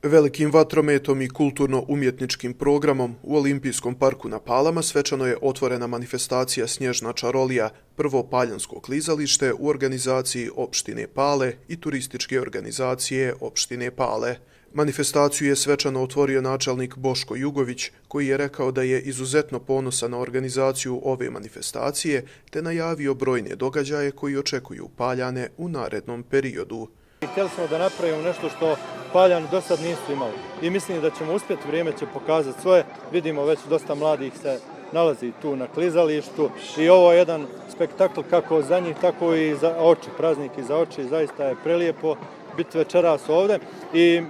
Velikim vatrometom i kulturno-umjetničkim programom u Olimpijskom parku na Palama svečano je otvorena manifestacija Snježna čarolija, prvo paljansko klizalište u organizaciji opštine Pale i turističke organizacije opštine Pale. Manifestaciju je svečano otvorio načelnik Boško Jugović, koji je rekao da je izuzetno ponosan na organizaciju ove manifestacije te najavio brojne događaje koji očekuju Paljane u narednom periodu. Htjeli smo da napravimo nešto što Paljani do sad nisu imali i mislim da ćemo uspjeti, vrijeme će pokazati svoje. Vidimo već dosta mladih se nalazi tu na klizalištu i ovo je jedan spektakl kako za njih, tako i za oči, praznik i za oči, zaista je prelijepo biti večeras ovdje i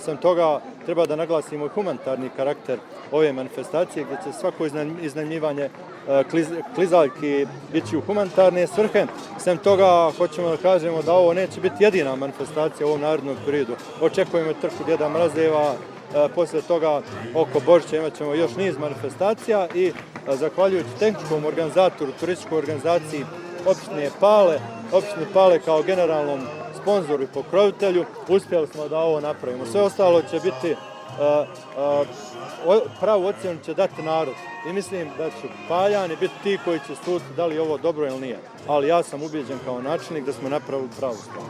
sem toga treba da naglasimo i humanitarni karakter ove manifestacije gdje će svako iznajmljivanje klizaljki ići u humanitarne svrhe. Sem toga hoćemo da kažemo da ovo neće biti jedina manifestacija u ovom narednom periodu. Očekujemo trku Djeda Mrazeva, poslije toga oko Božića imat ćemo još niz manifestacija i zahvaljujući tehničkom organizatoru, turističkoj organizaciji opštine Pale kao generalnom sponzoru i pokrovitelju, uspjeli smo da ovo napravimo. Sve ostalo će biti, pravu ocjenu će dati narod i mislim da će Paljani biti ti koji će suditi da li je ovo dobro ili nije. Ali ja sam ubijeđen kao načelnik da smo napravili pravu stvar.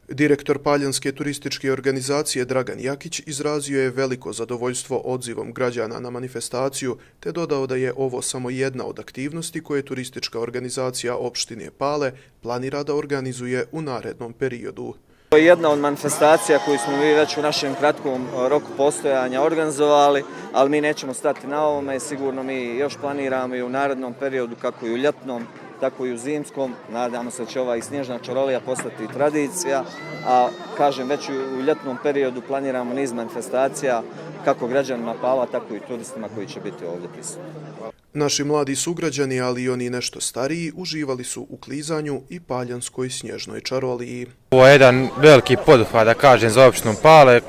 Direktor Paljanske turističke organizacije Dragan Jakić izrazio je veliko zadovoljstvo odzivom građana na manifestaciju te dodao da je ovo samo jedna od aktivnosti koje turistička organizacija opštine Pale planira da organizuje u narednom periodu. To je jedna od manifestacija koju smo mi već u našem kratkom roku postojanja organizovali, ali mi nećemo stati na ovome, sigurno mi još planiramo i u narednom periodu kako i u ljetnom, tako i u zimskom. Nadamo se da će ova i Snježna čarolija postati tradicija, a kažem već u ljetnom periodu planiramo niz manifestacija kako građanima Pala, tako i turistima koji će biti ovdje prisutni. Naši mladi sugrađani, ali i oni nešto stariji, uživali su u klizanju i paljanskoj snježnoj čaroliji. Ovo je jedan veliki poduhvat, da kažem, za opštinu Pale,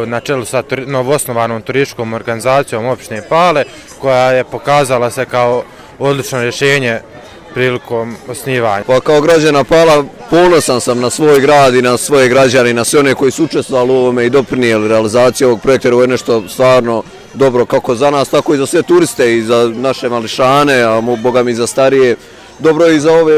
na čelu sa novoosnovanom turističkom organizacijom opštine Pale, koja je pokazala se kao odlično rješenje prilikom osnivanja. Pa kao građana Pala ponosan sam na svoj grad i na svoje građane i na sve one koji su učestvovali u ovome i doprinijeli realizaciju ovog projekta. Ovo je nešto stvarno dobro kako za nas, tako i za sve turiste i za naše mališane, a boga mi za starije. Dobro i za ove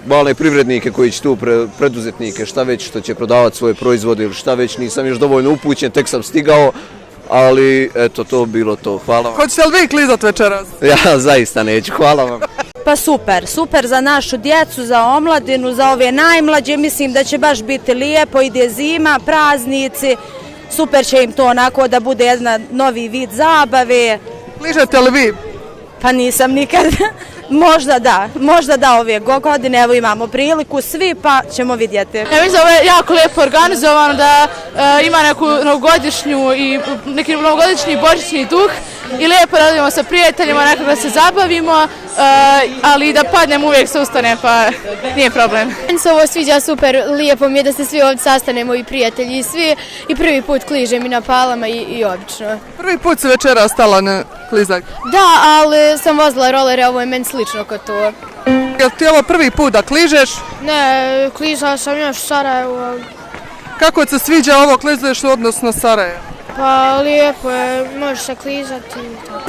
male privrednike koji će tu, preduzetnike, šta već što će prodavati svoje proizvode ili šta već, nisam još dovoljno upućen, tek sam stigao. Ali eto, to bilo to. Hvala vam. Hoćete li vi klizati večeras? Ja zaista neću, hvala vam. Pa super za našu djecu, za omladinu, za ove najmlađe, mislim da će baš biti lijepo, ide zima, praznici, super će im to onako da bude jedan novi vid zabave. Kližete li vi? Pa nisam nikad, možda da ove godine, evo imamo priliku svi pa ćemo vidjeti. Ja mislim da ovo je jako lijepo organizovano, da ima neku novogodišnju i neki novogodišnji božićni duh i lijepo radimo sa prijateljima, nekako da se zabavimo, ali i da padnem uvijek se ustane pa nije problem. Meni se ovo sviđa super, lijepo mi je da se svi ovdje sastanemo i prijatelji i svi i prvi put kližem i na Palama i obično. Prvi put se večera stala na klizaljku? Da, ali sam vozila rolere, ovo je meni slično kod to. Je li ti ovo prvi put da kližeš? Ne, kližala sam još u Sarajevu. Kako se sviđa ovo klizalište odnosno Sarajevo? Pa lijepo je, može se klizati.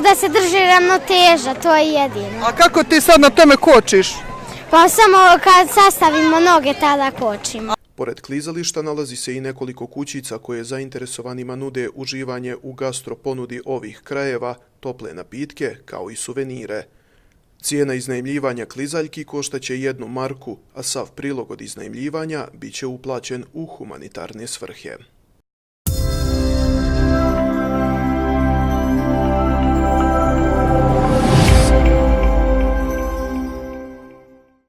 Da se drži ravnoteža, to je jedino. A kako ti sad na tome kočiš? Pa samo kad sastavimo noge tada kočimo. Pored klizališta nalazi se i nekoliko kućica koje zainteresovanima nude uživanje u gastro ponudi ovih krajeva, tople napitke kao i suvenire. Cijena iznajmljivanja klizaljki koštaće 1 marku, a sav prilog od iznajmljivanja biće uplaćen u humanitarne svrhe.